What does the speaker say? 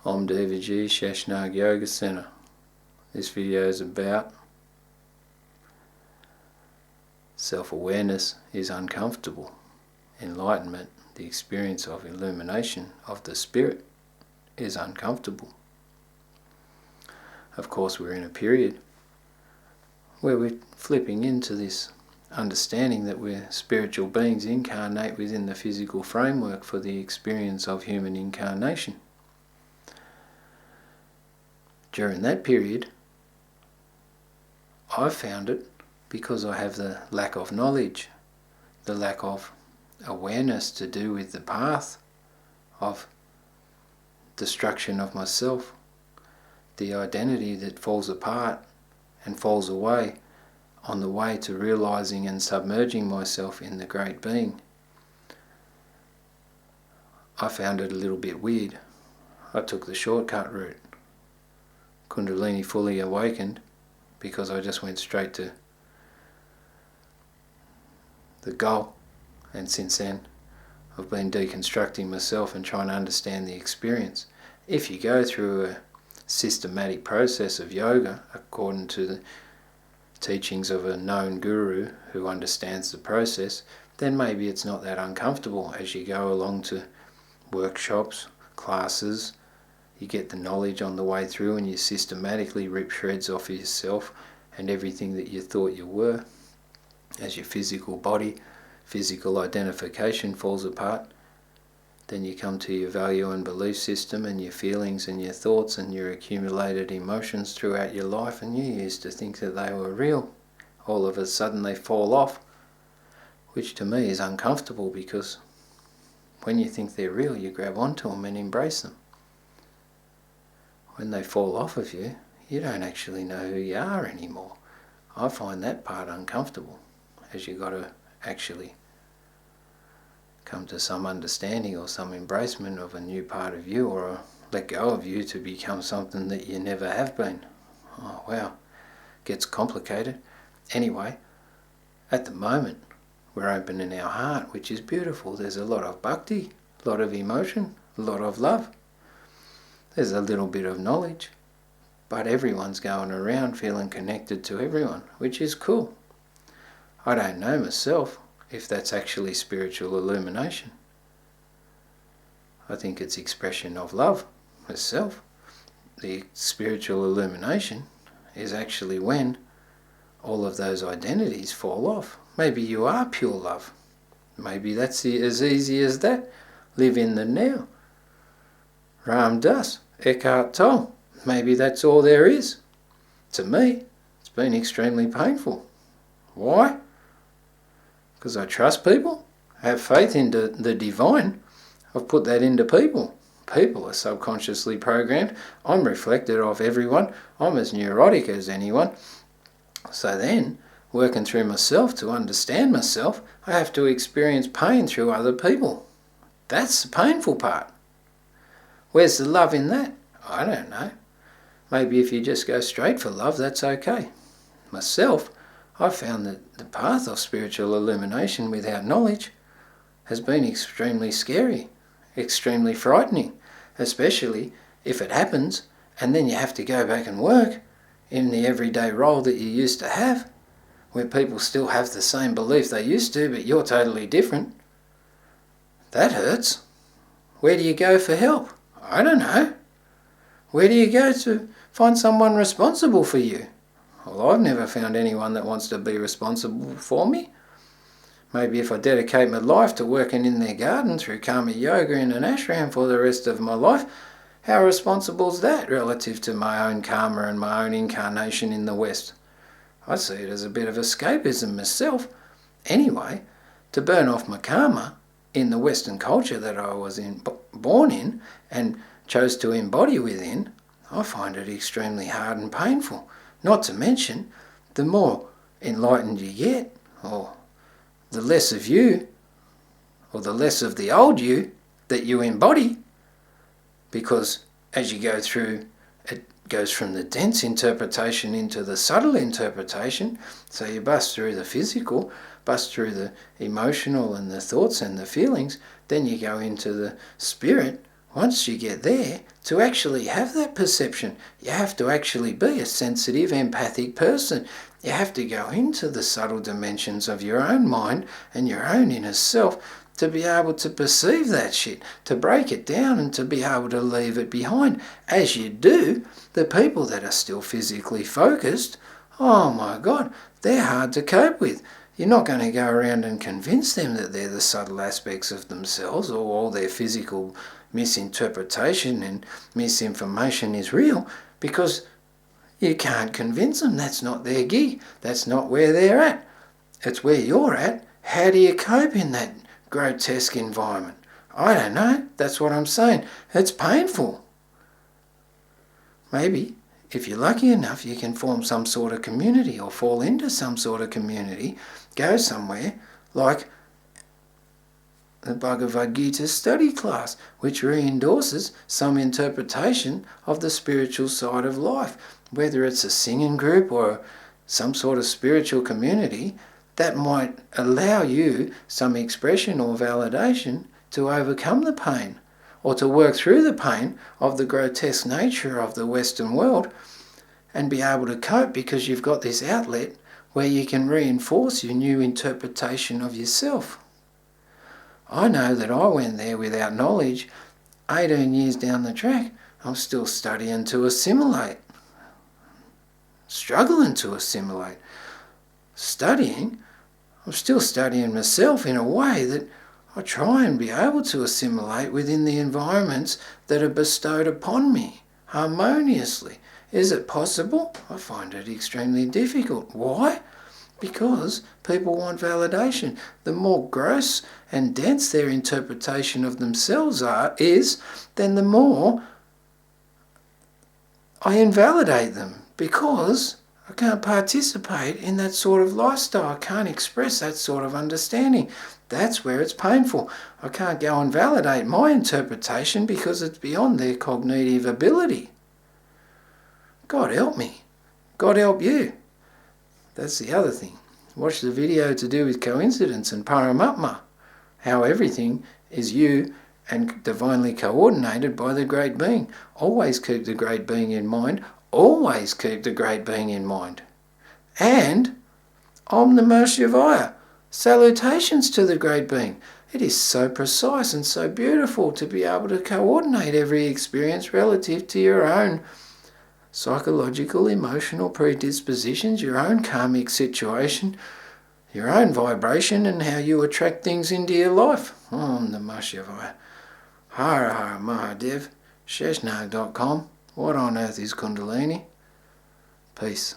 Om Devaji Sheshnag Yoga Center. This video is about self-awareness is uncomfortable. Enlightenment, the experience of illumination of the spirit, is uncomfortable. Of course, we're in a period where we're flipping into this understanding that we're spiritual beings incarnate within the physical framework for the experience of human incarnation. During that period, I've found it, because I have the lack of knowledge, the lack of awareness to do with the path of destruction of myself, the identity that falls apart and falls away on the way to realizing and submerging myself in the great being. I found it a little bit weird. I took the shortcut route. Kundalini fully awakened because I just went straight to the goal, and since then I've been deconstructing myself and trying to understand the experience. If you go through a systematic process of yoga according to the teachings of a known guru who understands the process, then maybe it's not that uncomfortable. As you go along to workshops, classes, you get the knowledge on the way through and you systematically rip shreds off of yourself and everything that you thought you were. As your physical body, physical identification falls apart, then you come to your value and belief system and your feelings and your thoughts and your accumulated emotions throughout your life, and you used to think that they were real. All of a sudden they fall off, which to me is uncomfortable, because when you think they're real, you grab onto them and embrace them. When they fall off of you, you don't actually know who you are anymore. I find that part uncomfortable, as you've got to actually come to some understanding or some embracement of a new part of you, or let go of you to become something that you never have been. Oh wow, gets complicated. Anyway, at the moment we're opening our heart, which is beautiful. There's a lot of bhakti, a lot of emotion, a lot of love. There's a little bit of knowledge, but everyone's going around feeling connected to everyone, which is cool. I don't know myself if that's actually spiritual illumination. I think it's expression of love itself. The spiritual illumination is actually when all of those identities fall off. Maybe you are pure love. Maybe that's as easy as that. Live in the now. Ram Das, Eckhart Tolle. Maybe that's all there is. To me, it's been extremely painful. Why? Because I trust people, have faith in the divine. I've put that into people. People are subconsciously programmed. I'm reflected of everyone. I'm as neurotic as anyone. So then, working through myself to understand myself, I have to experience pain through other people. That's the painful part. Where's the love in that? I don't know. Maybe if you just go straight for love, that's okay. Myself, I've found that the path of spiritual illumination without knowledge has been extremely scary, extremely frightening, especially if it happens and then you have to go back and work in the everyday role that you used to have, where people still have the same belief they used to, but you're totally different. That hurts. Where do you go for help? I don't know. Where do you go to find someone responsible for you? Well, I've never found anyone that wants to be responsible for me. Maybe if I dedicate my life to working in their garden through karma yoga in an ashram for the rest of my life, how responsible is that relative to my own karma and my own incarnation in the West? I see it as a bit of escapism myself. Anyway, to burn off my karma in the Western culture that I was born in and chose to embody within, I find it extremely hard and painful. Not to mention, the more enlightened you get, or the less of you, or the less of the old you that you embody, because as you go through, it goes from the dense interpretation into the subtle interpretation. So you bust through the physical, bust through the emotional and the thoughts and the feelings, then you go into the spirit. Once you get there, to actually have that perception, you have to actually be a sensitive, empathic person. You have to go into the subtle dimensions of your own mind and your own inner self to be able to perceive that shit, to break it down and to be able to leave it behind. As you do, the people that are still physically focused, oh my God, they're hard to cope with. You're not going to go around and convince them that they're the subtle aspects of themselves or all their physical misinterpretation and misinformation is real, because you can't convince them. That's not their gig. That's not where they're at. It's where you're at. How do you cope in that grotesque environment? I don't know. That's what I'm saying. It's painful. Maybe, if you're lucky enough, you can form some sort of community or fall into some sort of community, go somewhere like the Bhagavad Gita study class, which re-endorses some interpretation of the spiritual side of life, whether it's a singing group or some sort of spiritual community that might allow you some expression or validation to overcome the pain or to work through the pain of the grotesque nature of the Western world and be able to cope, because you've got this outlet where you can reinforce your new interpretation of yourself. I know that I went there without knowledge. 18 years down the track, I'm still studying to assimilate. Struggling to assimilate. Studying, I'm still studying myself in a way that I try and be able to assimilate within the environments that are bestowed upon me harmoniously. Is it possible? I find it extremely difficult. Why? Because people want validation. The more gross and dense their interpretation of themselves is, then the more I invalidate them, because I can't participate in that sort of lifestyle. I can't express that sort of understanding. That's where it's painful. I can't go and validate my interpretation because it's beyond their cognitive ability. God help me. God help you. That's the other thing. Watch the video to do with coincidence and Paramatma, how everything is you and divinely coordinated by the Great Being. Always keep the Great Being in mind. Always keep the Great Being in mind. And Om Namah Shivaya. Salutations to the Great Being. It is so precise and so beautiful to be able to coordinate every experience relative to your own psychological, emotional predispositions, your own karmic situation, your own vibration, and how you attract things into your life. Om Namah Shivaya. Hara Hara Mahadev. Sheshnag.com. What on earth is Kundalini? Peace.